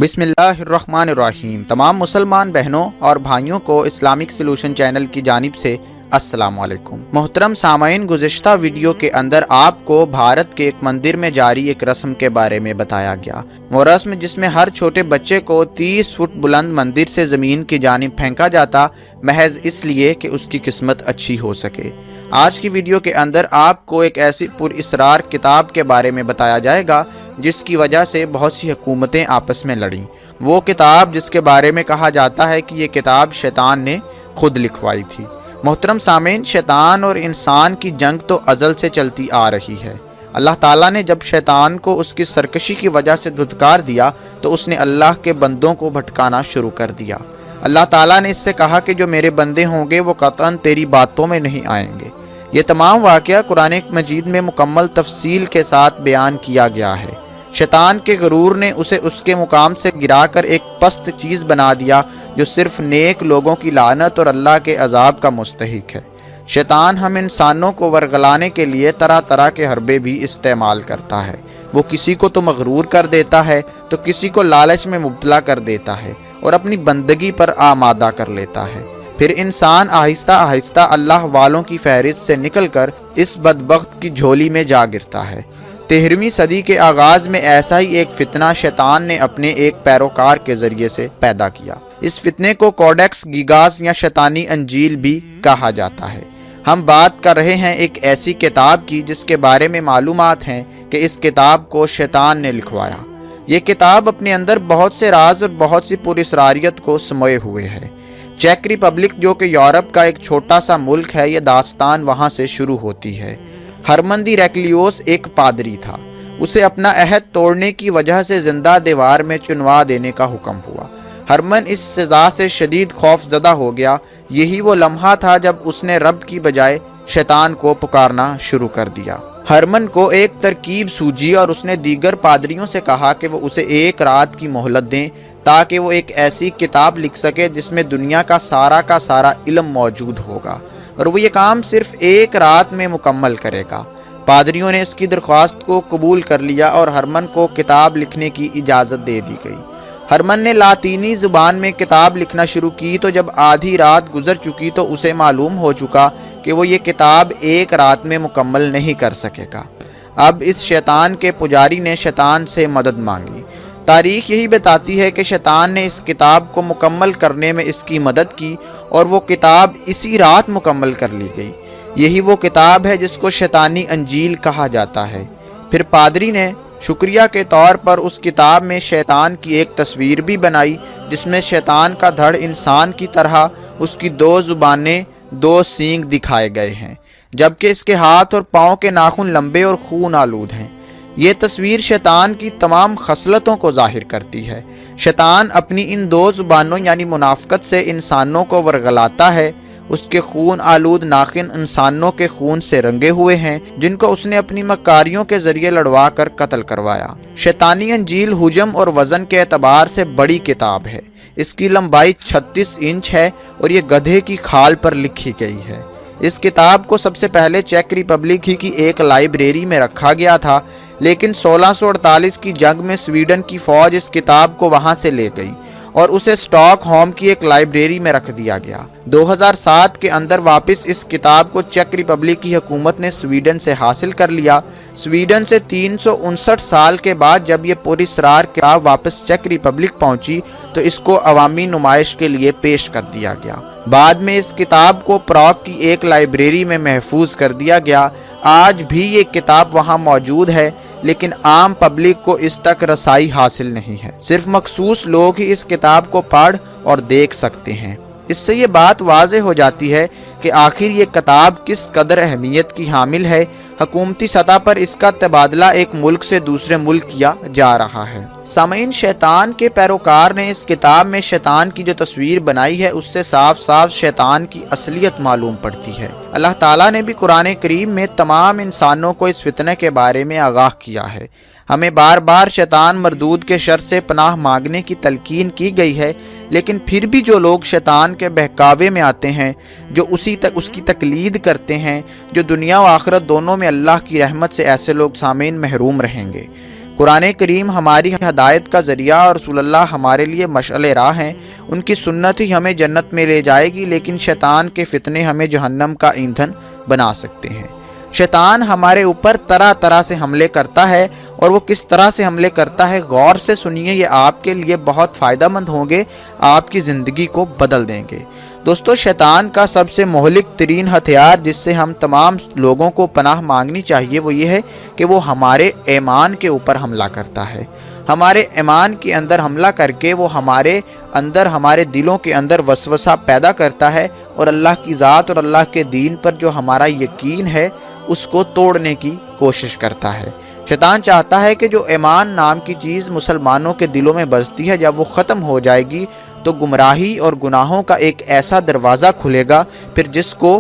بسم اللہ الرحمن الرحیم۔ تمام مسلمان بہنوں اور بھائیوں کو اسلامک سلوشن چینل کی جانب سے السلام علیکم۔ محترم سامعین، گزشتہ ویڈیو کے اندر آپ کو بھارت کے ایک مندر میں جاری ایک رسم کے بارے میں بتایا گیا۔ وہ رسم جس میں ہر چھوٹے بچے کو 30 فٹ بلند مندر سے زمین کی جانب پھینکا جاتا، محض اس لیے کہ اس کی قسمت اچھی ہو سکے۔ آج کی ویڈیو کے اندر آپ کو ایک ایسی پر اسرار کتاب کے بارے میں بتایا جائے گا جس کی وجہ سے بہت سی حکومتیں آپس میں لڑیں۔ وہ کتاب جس کے بارے میں کہا جاتا ہے کہ یہ کتاب شیطان نے خود لکھوائی تھی۔ محترم سامعین، شیطان اور انسان کی جنگ تو ازل سے چلتی آ رہی ہے۔ اللہ تعالیٰ نے جب شیطان کو اس کی سرکشی کی وجہ سے دھتکار دیا تو اس نے اللہ کے بندوں کو بھٹکانا شروع کر دیا۔ اللہ تعالیٰ نے اس سے کہا کہ جو میرے بندے ہوں گے وہ قطعاً تیری باتوں میں نہیں آئیں گے۔ یہ تمام واقعہ قرآن مجید میں مکمل تفصیل کے ساتھ بیان کیا گیا ہے۔ شیطان کے غرور نے اسے اس کے مقام سے گرا کر ایک پست چیز بنا دیا جو صرف نیک لوگوں کی لعنت اور اللہ کے عذاب کا مستحق ہے۔ شیطان ہم انسانوں کو ورغلانے کے لیے طرح طرح کے حربے بھی استعمال کرتا ہے۔ وہ کسی کو تو مغرور کر دیتا ہے تو کسی کو لالچ میں مبتلا کر دیتا ہے اور اپنی بندگی پر آمادہ کر لیتا ہے۔ پھر انسان آہستہ آہستہ اللہ والوں کی فہرست سے نکل کر اس بدبخت کی جھولی میں جا گرتا ہے۔ 13ویں صدی کے آغاز میں ایسا ہی ایک فتنہ شیطان نے اپنے ایک پیروکار کے ذریعے سے پیدا کیا۔ اس فتنے کو کوڈیکس گیگاس یا شیطانی انجیل بھی کہا جاتا ہے۔ ہم بات کر رہے ہیں ایک ایسی کتاب کی جس کے بارے میں معلومات ہیں کہ اس کتاب کو شیطان نے لکھوایا۔ یہ کتاب اپنے اندر بہت سے راز اور بہت سی پراسراریت کو سموئے ہوئے ہے۔ چیک ریپبلک جو کہ یورپ کا ایک چھوٹا سا ملک ہے، یہ داستان وہاں سے شروع ہوتی ہے۔ ہرمندی ریکلیوس ایک پادری تھا۔ اسے اپنا عہد توڑنے کی وجہ سے زندہ دیوار میں چنوا دینے کا حکم ہوا۔ ہرمن اس سزا سے شدید خوف زدہ ہو گیا۔ یہی وہ لمحہ تھا جب اس نے رب کی بجائے شیطان کو پکارنا شروع کر دیا۔ ہرمن کو ایک ترکیب سوجی اور اس نے دیگر پادریوں سے کہا کہ وہ اسے ایک رات کی مہلت دیں تاکہ وہ ایک ایسی کتاب لکھ سکے جس میں دنیا کا سارا علم موجود ہوگا، اور وہ یہ کام صرف ایک رات میں مکمل کرے گا۔ پادریوں نے اس کی درخواست کو قبول کر لیا اور ہرمن کو کتاب لکھنے کی اجازت دے دی گئی۔ ہرمن نے لاطینی زبان میں کتاب لکھنا شروع کی تو جب آدھی رات گزر چکی تو اسے معلوم ہو چکا کہ وہ یہ کتاب ایک رات میں مکمل نہیں کر سکے گا۔ اب اس شیطان کے پجاری نے شیطان سے مدد مانگی۔ تاریخ یہی بتاتی ہے کہ شیطان نے اس کتاب کو مکمل کرنے میں اس کی مدد کی اور وہ کتاب اسی رات مکمل کر لی گئی۔ یہی وہ کتاب ہے جس کو شیطانی انجیل کہا جاتا ہے۔ پھر پادری نے شکریہ کے طور پر اس کتاب میں شیطان کی ایک تصویر بھی بنائی جس میں شیطان کا دھڑ انسان کی طرح، اس کی 2 زبانیں، 2 سینگ دکھائے گئے ہیں، جبکہ اس کے ہاتھ اور پاؤں کے ناخن لمبے اور خون آلود ہیں۔ یہ تصویر شیطان کی تمام خصلتوں کو ظاہر کرتی ہے۔ شیطان اپنی ان 2 زبانوں یعنی منافقت سے انسانوں کو ورغلاتا ہے۔ اس کے خون آلود ناخن انسانوں کے خون سے رنگے ہوئے ہیں جن کو اس نے اپنی مکاریوں کے ذریعے لڑوا کر قتل کروایا۔ شیطانی انجیل حجم اور وزن کے اعتبار سے بڑی کتاب ہے۔ اس کی لمبائی 36 انچ ہے اور یہ گدھے کی کھال پر لکھی گئی ہے۔ اس کتاب کو سب سے پہلے چیک ریپبلک ہی کی ایک لائبریری میں رکھا گیا تھا، لیکن 1648 کی جنگ میں سویڈن کی فوج اس کتاب کو وہاں سے لے گئی اور اسے اسٹاک ہوم کی ایک لائبریری میں رکھ دیا گیا۔ 2007 کے اندر واپس اس کتاب کو چیک ریپبلک کی حکومت نے سویڈن سے حاصل کر لیا۔ سویڈن سے 359 سال کے بعد جب یہ پراسرار کتاب واپس چیک ریپبلک پہنچی تو اس کو عوامی نمائش کے لیے پیش کر دیا گیا۔ بعد میں اس کتاب کو پراگ کی ایک لائبریری میں محفوظ کر دیا گیا۔ آج بھی یہ کتاب وہاں موجود ہے، لیکن عام پبلک کو اس تک رسائی حاصل نہیں ہے۔ صرف مخصوص لوگ ہی اس کتاب کو پڑھ اور دیکھ سکتے ہیں۔ اس سے یہ بات واضح ہو جاتی ہے کہ آخر یہ کتاب کس قدر اہمیت کی حامل ہے۔ حکومتی سطح پر اس کا تبادلہ ایک ملک سے دوسرے ملک کیا جا رہا ہے۔ سامعین، شیطان کے پیروکار نے اس کتاب میں شیطان کی جو تصویر بنائی ہے اس سے صاف صاف شیطان کی اصلیت معلوم پڑتی ہے۔ اللہ تعالیٰ نے بھی قرآن کریم میں تمام انسانوں کو اس فتنہ کے بارے میں آگاہ کیا ہے۔ ہمیں بار بار شیطان مردود کے شر سے پناہ مانگنے کی تلقین کی گئی ہے، لیکن پھر بھی جو لوگ شیطان کے بہکاوے میں آتے ہیں، جو اس کی تقلید کرتے ہیں، جو دنیا و آخرت دونوں میں اللہ کی رحمت سے، ایسے لوگ سامعین محروم رہیں گے۔ قرآن کریم ہماری ہدایت کا ذریعہ اور رسول اللہ ہمارے لیے مشعل راہ ہیں۔ ان کی سنت ہی ہمیں جنت میں لے جائے گی، لیکن شیطان کے فتنے ہمیں جہنم کا ایندھن بنا سکتے ہیں۔ شیطان ہمارے اوپر طرح طرح سے حملے کرتا ہے، اور وہ کس طرح سے حملے کرتا ہے غور سے سنیے، یہ آپ کے لیے بہت فائدہ مند ہوں گے، آپ کی زندگی کو بدل دیں گے۔ دوستو، شیطان کا سب سے مہلک ترین ہتھیار جس سے ہم تمام لوگوں کو پناہ مانگنی چاہیے وہ یہ ہے کہ وہ ہمارے ایمان کے اوپر حملہ کرتا ہے۔ ہمارے ایمان کے اندر حملہ کر کے وہ ہمارے دلوں کے اندر وسوسہ پیدا کرتا ہے، اور اللہ کی ذات اور اللہ کے دین پر جو ہمارا یقین ہے اس کو توڑنے کی کوشش کرتا ہے۔ شیطان چاہتا ہے کہ جو ایمان نام کی چیز مسلمانوں کے دلوں میں بستی ہے، جب وہ ختم ہو جائے گی تو گمراہی اور گناہوں کا ایک ایسا دروازہ کھلے گا پھر جس کو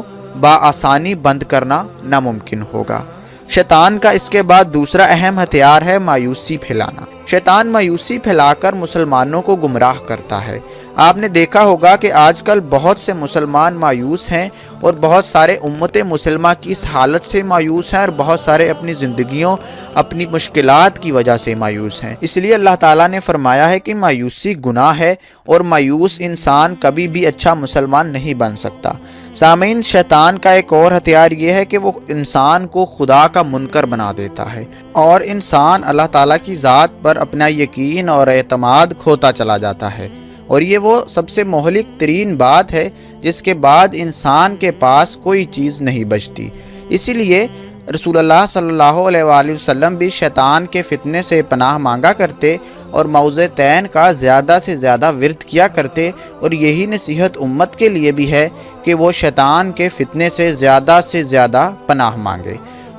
بآسانی بند کرنا ناممکن ہوگا۔ شیطان کا اس کے بعد دوسرا اہم ہتھیار ہے مایوسی پھیلانا۔ شیطان مایوسی پھیلا کر مسلمانوں کو گمراہ کرتا ہے۔ آپ نے دیکھا ہوگا کہ آج کل بہت سے مسلمان مایوس ہیں، اور بہت سارے امت مسلمہ کی اس حالت سے مایوس ہیں، اور بہت سارے اپنی زندگیوں اپنی مشکلات کی وجہ سے مایوس ہیں۔ اس لیے اللہ تعالیٰ نے فرمایا ہے کہ مایوسی گناہ ہے، اور مایوس انسان کبھی بھی اچھا مسلمان نہیں بن سکتا۔ سامعین، شیطان کا ایک اور ہتھیار یہ ہے کہ وہ انسان کو خدا کا منکر بنا دیتا ہے، اور انسان اللہ تعالیٰ کی ذات پر اپنا یقین اور اعتماد کھوتا چلا جاتا ہے، اور یہ وہ سب سے مہلک ترین بات ہے جس کے بعد انسان کے پاس کوئی چیز نہیں بچتی۔ اسی لیے رسول اللہ صلی اللہ علیہ وآلہ وسلم بھی شیطان کے فتنے سے پناہ مانگا کرتے، اور موعظتین کا زیادہ سے زیادہ ورد کیا کرتے، اور یہی نصیحت امت کے لیے بھی ہے کہ وہ شیطان کے فتنے سے زیادہ پناہ مانگے۔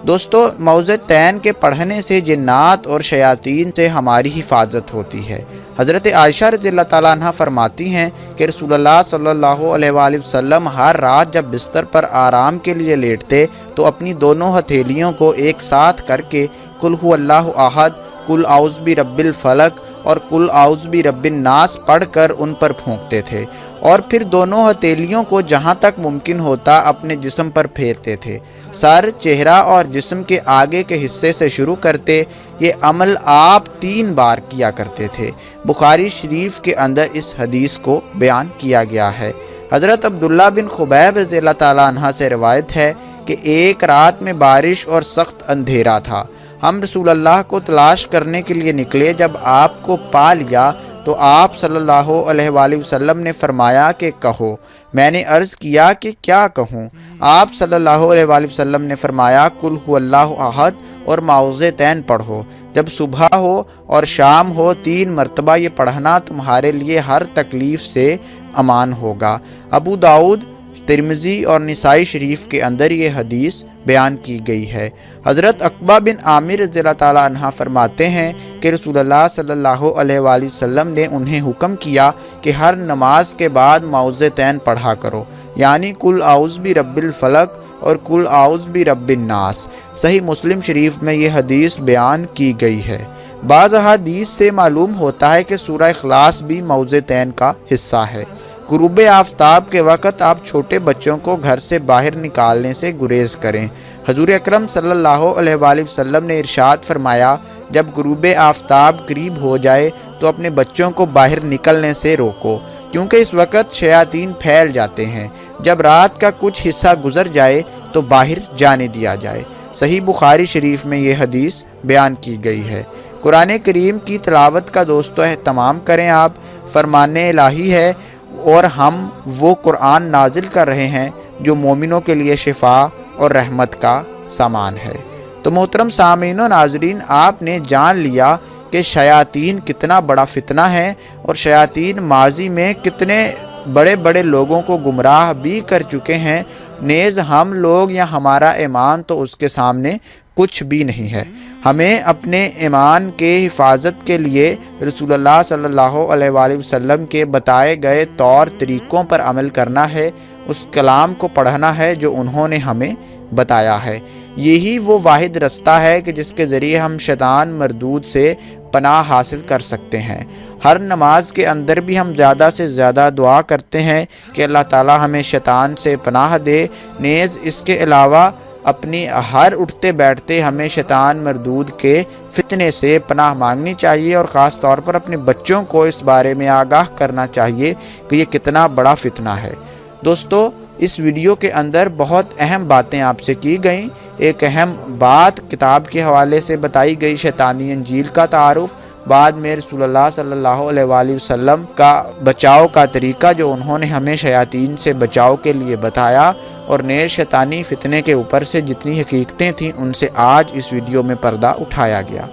دوستو، موعظتین کے پڑھنے سے جنات اور شیاطین سے ہماری حفاظت ہوتی ہے۔ حضرت عائشہ رضی اللہ تعالیٰ عنہ فرماتی ہیں کہ رسول اللہ صلی اللہ علیہ وآلہ وسلم ہر رات جب بستر پر آرام کے لیے لیٹتے تو اپنی دونوں ہتھیلیوں کو ایک ساتھ کر کے قل هو اللہ احد، قل اعوذ برب الفلق اور قل اعوذ برب الناس پڑھ کر ان پر پھونکتے تھے، اور پھر دونوں ہتھیلیوں کو جہاں تک ممکن ہوتا اپنے جسم پر پھیرتے تھے۔ سر، چہرہ اور جسم کے آگے کے حصے سے شروع کرتے۔ یہ عمل آپ 3 بار کیا کرتے تھے۔ بخاری شریف کے اندر اس حدیث کو بیان کیا گیا ہے۔ حضرت عبداللہ بن خبیب رضی اللہ تعالیٰ عنہ سے روایت ہے کہ ایک رات میں بارش اور سخت اندھیرا تھا۔ ہم رسول اللہ کو تلاش کرنے کے لیے نکلے۔ جب آپ کو پا لیا تو آپ صلی اللہ علیہ وآلہ وسلم نے فرمایا کہ کہو۔ میں نے عرض کیا کہ کیا کہوں؟ آپ صلی اللہ علیہ وآلہ وسلم نے فرمایا قل هو اللہ احد اور معوذتین پڑھو۔ جب صبح ہو اور شام ہو 3 مرتبہ یہ پڑھنا تمہارے لیے ہر تکلیف سے امان ہوگا۔ ابو داؤد، ترمذی اور نسائی شریف کے اندر یہ حدیث بیان کی گئی ہے۔ حضرت عقبہ بن عامر رضی اللہ تعالیٰ عنہ فرماتے ہیں کہ رسول اللہ صلی اللہ علیہ وآلہ وسلم نے انہیں حکم کیا کہ ہر نماز کے بعد معوذتین پڑھا کرو، یعنی قل اعوذ برب الفلق اور قل اعوذ برب الناس۔ صحیح مسلم شریف میں یہ حدیث بیان کی گئی ہے۔ بعض احادیث سے معلوم ہوتا ہے کہ سورہ اخلاص بھی معوذتین کا حصہ ہے۔ غروب آفتاب کے وقت آپ چھوٹے بچوں کو گھر سے باہر نکالنے سے گریز کریں۔ حضور اکرم صلی اللہ علیہ وآلہ وسلم نے ارشاد فرمایا جب غروب آفتاب قریب ہو جائے تو اپنے بچوں کو باہر نکلنے سے روکو، کیونکہ اس وقت شیاطین پھیل جاتے ہیں۔ جب رات کا کچھ حصہ گزر جائے تو باہر جانے دیا جائے۔ صحیح بخاری شریف میں یہ حدیث بیان کی گئی ہے۔ قرآن کریم کی تلاوت کا دوستو اہتمام کریں۔ آپ فرمان الہی ہے اور ہم وہ قرآن نازل کر رہے ہیں جو مومنوں کے لیے شفا اور رحمت کا سامان ہے۔ تو محترم سامعین و ناظرین، آپ نے جان لیا کہ شیاطین کتنا بڑا فتنہ ہے، اور شیاطین ماضی میں کتنے بڑے بڑے لوگوں کو گمراہ بھی کر چکے ہیں، نیز ہم لوگ یا ہمارا ایمان تو اس کے سامنے کچھ بھی نہیں ہے۔ ہمیں اپنے ایمان کے حفاظت کے لیے رسول اللہ صلی اللہ علیہ وآلہ وسلم کے بتائے گئے طور طریقوں پر عمل کرنا ہے، اس کلام کو پڑھنا ہے جو انہوں نے ہمیں بتایا ہے۔ یہی وہ واحد رستہ ہے کہ جس کے ذریعے ہم شیطان مردود سے پناہ حاصل کر سکتے ہیں۔ ہر نماز کے اندر بھی ہم زیادہ سے زیادہ دعا کرتے ہیں کہ اللہ تعالی ہمیں شیطان سے پناہ دے۔ نیز اس کے علاوہ اپنی ہر اٹھتے بیٹھتے ہمیں شیطان مردود کے فتنے سے پناہ مانگنی چاہیے، اور خاص طور پر اپنے بچوں کو اس بارے میں آگاہ کرنا چاہیے کہ یہ کتنا بڑا فتنہ ہے۔ دوستو، اس ویڈیو کے اندر بہت اہم باتیں آپ سے کی گئیں۔ ایک اہم بات کتاب کے حوالے سے بتائی گئی، شیطانی انجیل کا تعارف، بعد میں رسول اللہ صلی اللہ علیہ وآلہ وسلم کا بچاؤ کا طریقہ جو انہوں نے ہمیں شیاطین سے بچاؤ کے لیے بتایا، اور نئے شیطانی فتنے کے اوپر سے جتنی حقیقتیں تھیں ان سے آج اس ویڈیو میں پردہ اٹھایا گیا۔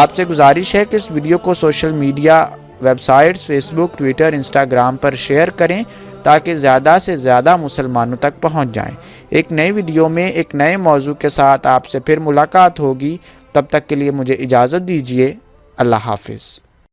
آپ سے گزارش ہے کہ اس ویڈیو کو social media websites Facebook, Twitter, Instagram پر شیئر کریں تاکہ زیادہ سے زیادہ مسلمانوں تک پہنچ جائیں۔ ایک نئی ویڈیو میں ایک نئے موضوع کے ساتھ آپ سے پھر ملاقات ہوگی، تب تک کے لیے مجھے اجازت دیجیے۔ اللہ حافظ۔